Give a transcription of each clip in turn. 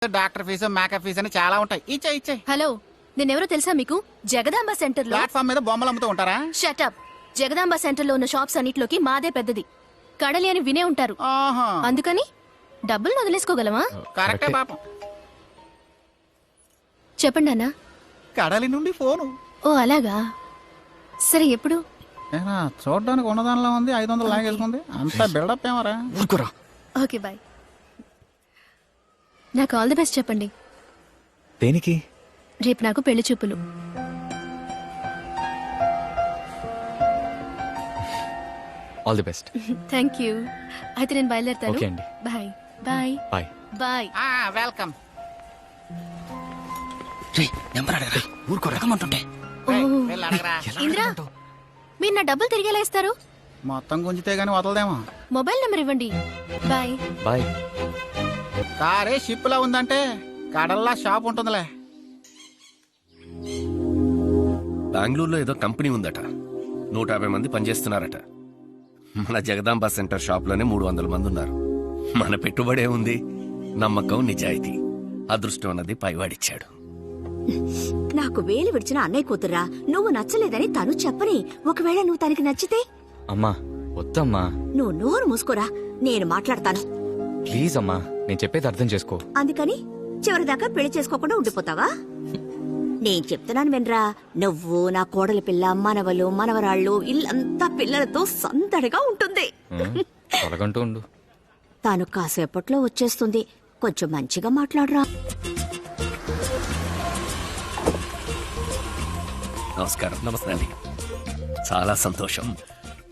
Doctor fee makeup fee అని చాలా ఉంటాయి. ఇచ్చే హలో, నేనెవరో తెలుసా మీకు? జగదాంబ సెంటర్ లో ప్లాట్ఫామ్ మీద బొమ్మలు అమ్ముతూ ఉంటారా? షటప్. జగదాంబ సెంటర్ లో ఉన్న షాప్స్ అన్నిట్లోకి మాదే పెద్దది. కడలి అని వినే ఉంటారు. ఆహా, అందుకని డబ్బులు వదిలేసుకోగలమా? కరెక్టే పాపం. చెప్పండి అన్న. కడలి నుండి ఫోను. ఓ అలాగా, సరే ఎప్పుడు? చూడడానికి ఉన్నదానిలో ఉంది, 500 లాగేసుకుంది. అంత బిల్డప్ ఏమరా? Okay bye. నాకు ఆల్ ది బెస్ట్ చెప్పండి. దేనికి? రేపు నాకు పెళ్లి చూపులు. All the best. Thank you. అయితే నేను బయలుదేరుతాను. ఓకే అండి. Bye bye bye bye. Welcome. ఊరుకోరకమంటుంటే ఓ ఇంద్రా, మీరు నా డబ్బులు తిరిగేలా ఇస్తారు? మొత్తం గుంజితే గానీ వదలదేమో. మొబైల్ నెంబర్ ఇవ్వండి. Bye bye. కారే షిప్ లా ఉందంటే కడల్లా షాప్ ఉంటుందిలే. బెంగళూరులో ఏదో కంపెనీ ఉందట, 150 మంది పనిచేస్తున్నారట. మన జగదాంబ సెంటర్ షాప్ లోనే 300 మంది ఉన్నారు. మన పెట్టుబడే ఉంది, నమ్మకం, నిజాయితీ. అదృష్టం అన్నది పైవాడిచ్చాడు. నాకు వేలు విడిచిన అన్నయ్య కూతురా, నువ్వు నచ్చలేదని తను చెప్పని. ఒకవేళ నువ్వు తనకి నచ్చితే? అమ్మా వద్దమ్మా. నువ్వు నోరు మూసుకోరా, నేను మాట్లాడతాను. ప్లీజ్ అమ్మా, నేను చెప్పేది అర్థం చేసుకో. అందుకని చివరిదాకా పెళ్లి చేసుకోకుండా ఉండిపోతావా? నేను చెప్తున్నాను వినరా. నువ్వు, నా కోడలి పిల్ల, మనవలు, మనవరాళ్ళు, ఇల్లంతా పిల్లలతో సందడిగా ఉంటుంది. తొలగంటూ ఉండు. తాను కాసేపట్లో వచ్చేస్తుంది. కొంచెం మంచిగా మాట్లాడరా. నమస్కారం. నమస్తే అండి. చాలా సంతోషం.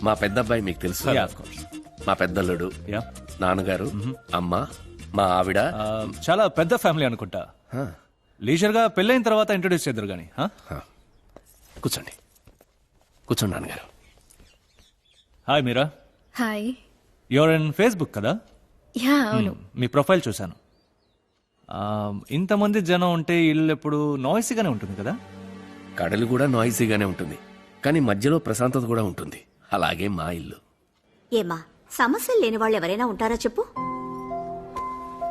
మా పెద్దబ్బాయి మీకు తెలుసు. మా పెద్దల్లుడు, నాన్నగారు, అమ్మ, మా ఆవిడ. చాలా పెద్ద ఫ్యామిలీ అనుకుంటా. లీజర్ గా పెళ్ళైన తర్వాత ఇంట్రొడ్యూస్ చేద్దరు గానీ. కూర్చోండి కూర్చోండి నాన్నగారు. Hi Meera. Hi. Your in Facebook కదా? యా అవును. మీ ప్రొఫైల్ చూశాను. ఇంతమంది జనం ఉంటే ఇల్లు ఎప్పుడు నాయిసీగానే ఉంటుంది కదా? కడలు కూడా నాయిసీగానే ఉంటుంది, కానీ మధ్యలో ప్రశాంతత కూడా ఉంటుంది. అలాగే మా ఇల్లు. ఏమా, సమస్యలు లేని వాళ్ళు ఎవరైనా ఉంటారా చెప్పు?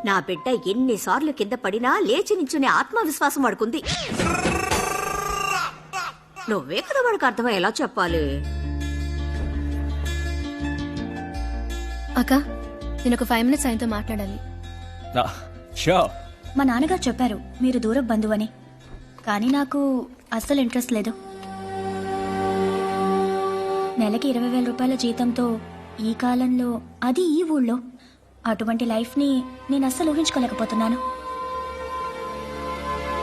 నా బిడ్డ ఎన్నిసార్లు కింద పడినా లేచి నించునే ఆత్మవిశ్వాసం వాడుకుంది. నువ్వే కదా వాడికి అర్థమయ్యేలా చెప్పాలి. అక్క, నేను ఒక 5 minutes ఆయనతో మాట్లాడాలి. షూర్. మా నాన్నగారు చెప్పారు మీరు దూరం బంధువని, కానీ నాకు అస్సలు ఇంట్రెస్ట్ లేదు. నెలకి 20,000 రూపాయల జీతంతో ఈ కాలంలో, అది ఈ ఊళ్ళో, అటువంటి లైఫ్ని నేను అస్సలు ఊహించుకోలేకపోతున్నాను.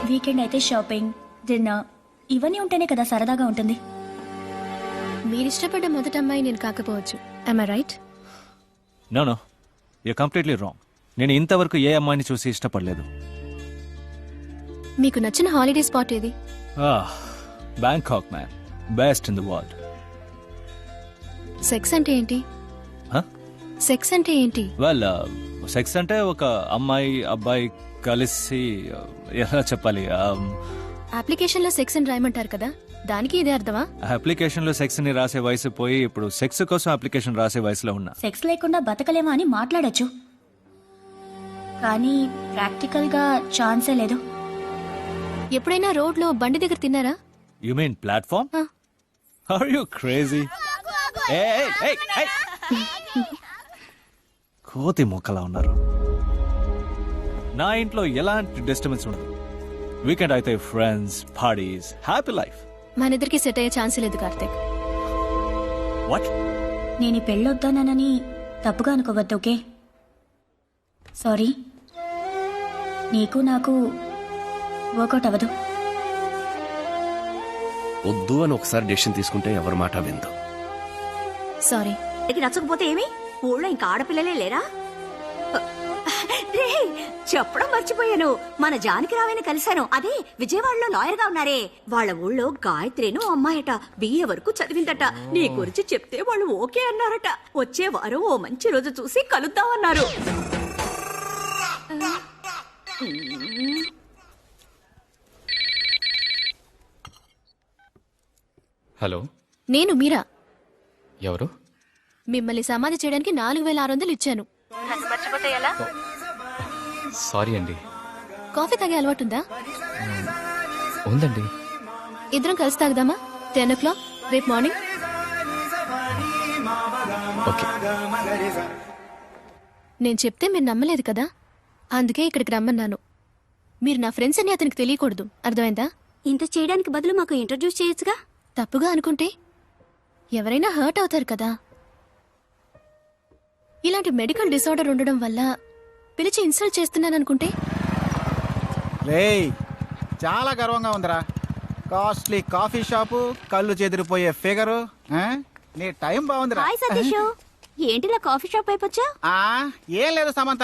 వీకెండ్ అయితే షాపింగ్, డిన్నర్ ఇవన్నీ ఉంటేనే కదా సరదాగా ఉంటుంది. మీరిష్టపడ్డ మొదటి అమ్మాయి నేను కాకపోవచ్చు. am I right? No you completely wrong. నేను ఇంతవరకు ఏ అమ్మాయిని చూసి ఇష్టపడలేదు. మీకు నచ్చిన హాలిడే స్పాట్ ఏది? Bangkok man, best in the world. Sex అంటే ఏంటి? సెక్స్ అంటే ఏంటి? వెల్, సెక్స్ అంటే ఒక అమ్మాయి అబ్బాయి కలిసి, ఎలా చెప్పాలి, అప్లికేషన్ లో సెక్స్ అని రాయమంటారు కదా, దానికి ఇదే అర్థమా? అప్లికేషన్ లో సెక్స్ ని రాసే వయసు పోయి ఇప్పుడు సెక్స్ కోసం అప్లికేషన్ రాసే వయసులో ఉన్నా. సెక్స్ లేకుండా బతకలేమా అని మాట్లాడొచ్చు, కానీ ప్రాక్టికల్ గా ఛాన్సే లేదు. ఎప్పుడైనా రోడ్ లో బండి దగ్గర తిన్నారా? You mean platform? Are you crazy? కోతి మొక్కలా ఉన్నారు. నా ఇంట్లో ఎలాంటి డిస్టర్బెన్స్ ఉండదు. వీకెండ్ అయితే ఫ్రెండ్స్, పార్టీస్, హ్యాపీ లైఫ్. మన ఇద్దరికి సెట్ అయ్యే ఛాన్స్ లేదు కార్తీక్. వాట్? నేను ఈ పెళ్ళొద్దానని తప్పుగా అనుకోవద్దు, ఓకే? సారీ. నీకు నాకు వర్కౌట్ అవ్వదు. వద్దు అని ఒకసారి డెసిషన్ తీసుకుంటే ఎవరి మాట విందు. సారీ. నచ్చకపోతే ఏమి? ఊళ్ళో ఇంకా ఆడపిల్లలే లేరా? రే, చెప్పడం మర్చిపోయాను. మన జానకి రావేని కలిశాను. అదే విజయవాడలో లాయర్ గా ఉన్నారే, వాళ్ళ ఊళ్ళో గాయత్రిను అమ్మాయట, BA వరకు చదివిందట. నీ గురించి చెప్తే వాళ్ళు ఓకే అన్నారట. వచ్చే వారం ఓ మంచి రోజు చూసి కలుద్దామన్నారు. హలో, నేను మీరా. ఎవరు? మిమ్మల్ని సమాధి చేయడానికి 4,600 ఇచ్చాను. సారీ అండి. కాఫీ తాగే అలవాటుందా? ఉందండి. ఇద్దరం కలిసి తాగుదామా? 10 o'clock రేపు మార్నింగ్. ఓకే. నేను చెప్తే మీరు నమ్మలేదు కదా, అందుకే ఇక్కడికి రమ్మన్నాను. మీరు నా ఫ్రెండ్స్ అని అతనికి తెలియకూడదు, అర్థమైందా? ఇంత చేయడానికి బదులు మాకు ఇంట్రడ్యూస్ చేయొచ్చుగా. తప్పుగా అనుకుంటే ఎవరైనా హర్ట్ అవుతారు కదా. ఇలాంటి మెడికల్ డిసార్డర్ ఉండడం వల్ల పిలిచి ఇన్సల్ట్ చేస్తున్నాననుకుంటే? రేయ్, చాలా గర్వంగా ఉందిరా. కాస్ట్లీ కాఫీ షాపు, కళ్ళు చెదిరిపోయే ఫిగరు. నీ టైం బాగుందిరా. హాయ్ సతీష్, ఏంటిలా కాఫీ షాప్ అయిపోచ్చా? ఆ, ఏం లేదు సమంత,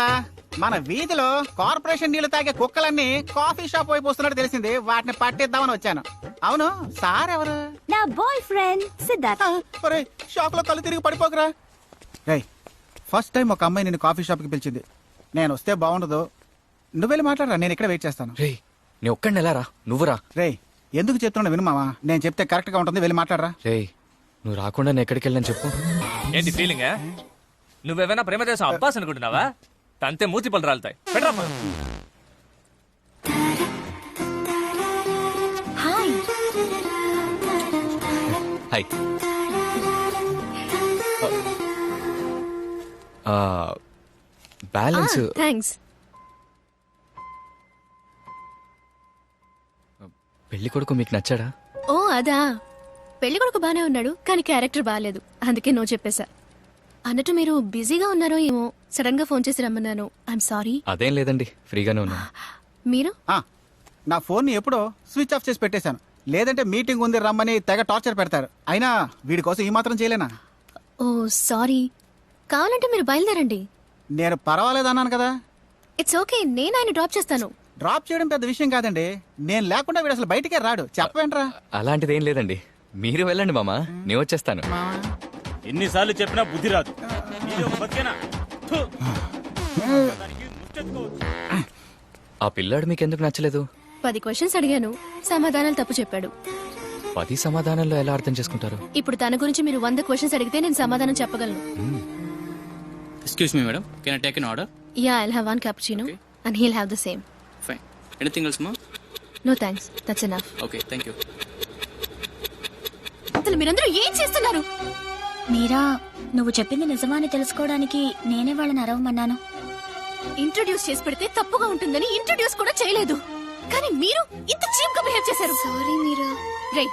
మన వీధిలో కార్పొరేషన్ నీళ్లు తాగే కుక్కలన్నీ కాఫీ షాప్ వైపు వస్తున్నట్టు తెలిసింది. వాటిని పట్టిద్దామని వచ్చాను. అవును, సార్ ఎవరు? నా బాయ్ ఫ్రెండ్ సిద్ధార్థ్. షాప్ లో కళ్ళు తిరిగి పడిపోకరా. రేయ్, ఫస్ట్ టైం ఒక అమ్మాయి నేను కాఫీ షాప్ కి పిలిచింది. నేను వస్తే బాగుండదు. నువ్వు వెళ్ళి మాట్లాడరా, నేను ఇక్కడ వెయిట్ చేస్తాను. రే, నీ ఒక్కడిని ఎలా రా, నువ్వురా. రేయ్, ఎందుకు చెప్తున్నా వినుమావా? నేను చెప్తే కరెక్ట్ గా ఉంటుంది, వెళ్ళి మాట్లాడరా. రే, నువ్వు రాకుండా నేను ఎక్కడికి వెళ్ళని చెప్పు. ఏంటి ఫీలింగ్? నువ్వేమైనా ప్రేమదేశం అబ్బాస్ అనుకుంటున్నావా? తంతే మూతి పళ్ళు రాలుతాయి. పెట్టరా phone. Hi. Hi. Balance thanks. పెళ్లి కొడుకు మీకు నచ్చాడా? ఓ అదా, పెళ్లి కొడుకు బానే ఉన్నాడు, కానీ క్యారెక్టర్ బాగాలేదు, అందుకే నో చెప్పేశా. అన్నట్టు మీరు బిజీగా ఉన్నారో ఏమో, సడన్ గా ఫోన్ చేసి రమ్మన్నాను. I'm sorry. అదేం లేదండి, ఫ్రీగానే ఉన్నాను. మీరు? నా ఫోన్ ని ఎప్పుడో స్విచ్ ఆఫ్ చేసి పెట్టేశాను. లేదంటే మీటింగ్ ఉంది రమ్మని తెగ టార్చర్ పెడతారు. అయినా వీడి కోసం ఈ మాత్రం చేయలేనా? ఓ సారీ. కావాలంటే మీరు బయలుదేరండి. నేను పర్వాలేదు అన్నాను కదా. ఇట్స్ ఓకే, నేను ఆయన డ్రాప్ చేస్తాను. డ్రాప్ చేయడం పెద్ద విషయం కాదండి. నేను లేకుండా వీడు అసలు బయటికే రాడు. చెప్పవేంట్రా? అలాంటిదేం లేదండి, మీరు వెళ్ళండి మామ, నేను వచ్చేస్తాను. ఎన్నిసార్లు చెప్పినా బుద్ధి రాదు. ఆ పిల్లాడు మీకెందుకు నచ్చలేదు? 10 క్వశ్చన్స్ అడిగాను, సమాధానాలు తప్పు చెప్పాడు. 10 సమాధానాల్లో ఎలా అర్థం చేసుకుంటారు? ఇప్పుడు తన గురించి మీరు 100 క్వశ్చన్స్ అడిగితే నేను సమాధానం చెప్పగలను. Excuse me, madam. Can I take an order? Yeah, I'll have 1 cappuccino and he'll have the same. Fine. Anything else, ma'am? No thanks, that's enough. Okay, thank you. అసలు మీరందరూ ఏం చేస్తున్నారు? మీరా, నువ్వు చెప్పింది నిజమా అని తెలుసుకోవడానికి నేనే వాళ్ళని అరవమన్నాను. ఇంట్రొడ్యూస్ చేసి పెడితే తప్పుగా ఉంటుందని ఇంట్రొడ్యూస్ కూడా చేయలేదు, కానీ మీరు ఇంత చీప్ గా బిహేవ్ చేశారు. సారీ మీరా. రే,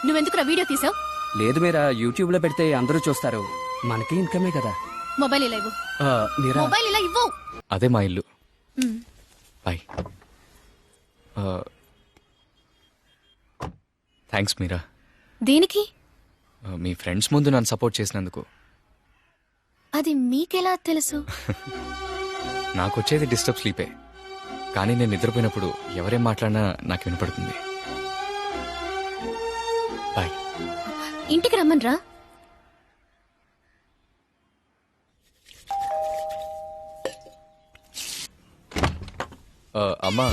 నువ్వెందుకు వీడియో తీసావు? లేదు మీరా, యూట్యూబ్ లో పెడితే అందరూ చూస్తారు, మనకి ఇన్కమే కదా. మొబైల్ ఇలా ఇవ్వు. మీరా, మొబైల్ ఇలా ఇవ్వు. అదే మా ఇల్లు. బాయ్. థ్యాంక్స్ మీరా. దేనికి? మీ ఫ్రెండ్స్ ముందు నన్ను సపోర్ట్ చేసినందుకు. అది మీకెలా తెలుసు? నాకు వచ్చేది డిస్టర్బ్ స్లీపే, కానీ నేను నిద్రపోయినప్పుడు ఎవరేం మాట్లాడినా నాకు వినపడుతుంది. బాయ్. ఇంటికి రమ్మన్రా. అమ్మా,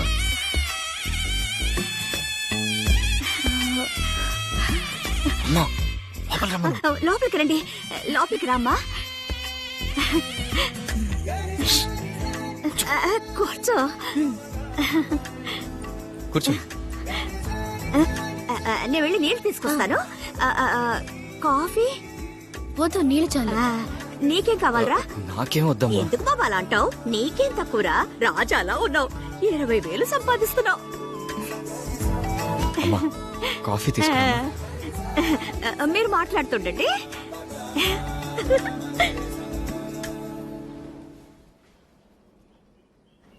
అమ్మా, లోపలికి రమ్మను. లోపలికి రండి, లోపలికి రామ్మా. కూర్చో. కూర్చో. నేను వెళ్ళి నీళ్ళు తీసుకొస్తాను. కాఫీ వద్దు, నీళ్ళు చాలు. నీకేం కావాలరా? నాకేం వద్దమ్మా. ఎందుకు బాబా అలా అంటావు? నీకేం తక్కువరా? రాజాలా ఉన్నావు, 20,000 సంపాదిస్తున్నావు. అమ్మా, కాఫీ తీసుకురా. మీరు మాట్లాడుతుండండి.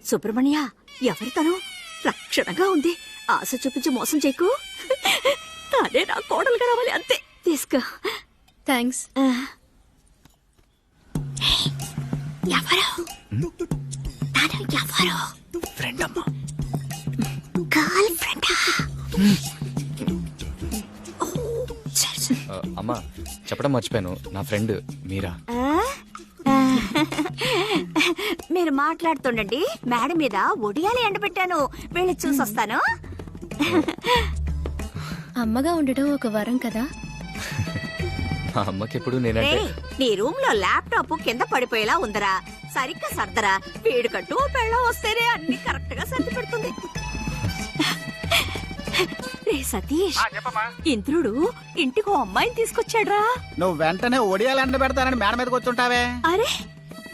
సుబ్రహ్మణ్య, ఎవరి తను? లక్షణంగా ఉంది. ఆశ చూపించి మోసం చేయకు. తానే నా కోడలుగా రావాలి, అంతే. తీసుకో. థ్యాంక్స్. ఎవరు? తను ఎవరు? ఫ్రెండ్ అమ్మా. గర్ల్ ఫ్రెండా? అమ్మా, చెప్పడం మర్చిపోయాను, నా ఫ్రెండ్ మీరా. మీరు మాట్లాడుతుండండి. మేడ మీద ఒడియాలి ఎండబెట్టాను, వెళ్ళి చూసొస్తాను. అమ్మగా ఉండడం ఒక వరం కదా. మా అమ్మకి ఎప్పుడు నేనంటే రేయ్, నీ రూమ్ లో ల్యాప్టాప్ కింద పడిపోయేలా ఉందరా. సరిగ్గా సర్దరా. వీడికంటూ ఓ పెళ్ళం వస్తేనే అన్ని కరెక్ట్ గా సర్ది పెడుతుంది. రే సతీష్, ఇంద్రుడు ఇంటికి ఓ అమ్మాయిని తీసుకొచ్చాడ్రా. నువ్వు వెంటనే ఒడియాలు పెడతానని మేడ మీదకి వచ్చుంటావే. అరే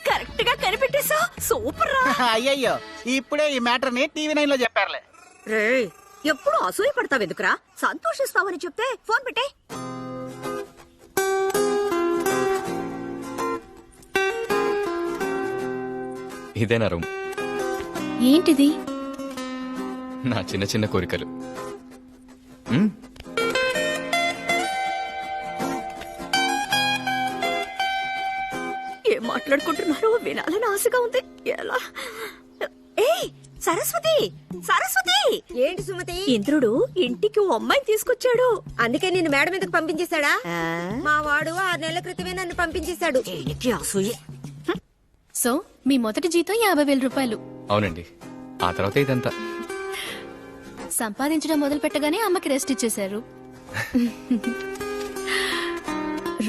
కరెక్ట్ గా కనిపెట్టేశా. సూపర్ రా. అయ్యయ్యో, ఇప్పుడే ఈ మ్యాటర్ ని టీవీ 9 లో చెప్పారులే. రే ఎప్పుడు అసూయ పడతావు ఎందుకురా? సంతోషిస్తావని చెప్తే ఫోన్ పెట్టే. ఇదేనా రూమ్? ఏంటిది? నా చిన్న చిన్న కోరికలు. మ్? ఏం మాట్లాడుకుంటున్నారో వినాలని ఆశగా ఉంది. ఎలా? ఏయ్ సరస్వతి, సరస్వతి! ఏంటి సుమతి? ఇంద్రుడు ఇంటికి ఓ అమ్మాయిని తీసుకొచ్చాడు. అందుకే నిన్ను మేడ మీదకి పంపించేశాడా? మా వాడు 6 నెలల క్రితమే నన్ను పంపించేశాడు. దీనికి అసూయ. సో మీ మొదటి జీతం 50,000 రూపాయలు. అవునండి. ఆ తర్వాత ఇదంతా. సంపాదించడం మొదలు పెట్టగానే అమ్మకి రెస్ట్ ఇచ్చేశారు.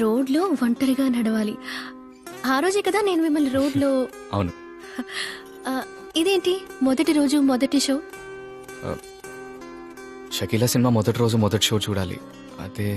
రోడ్లో ఒంటరిగా నడవాలి. ఆ రోజే కదా నేను మిమ్మల్ని రోడ్లో. అవును. ఆ, ఇదేంటి మొదటి రోజు మొదటి షో? షకీలా సినిమా మొదటి రోజు మొదటి షో చూడాలి. అదే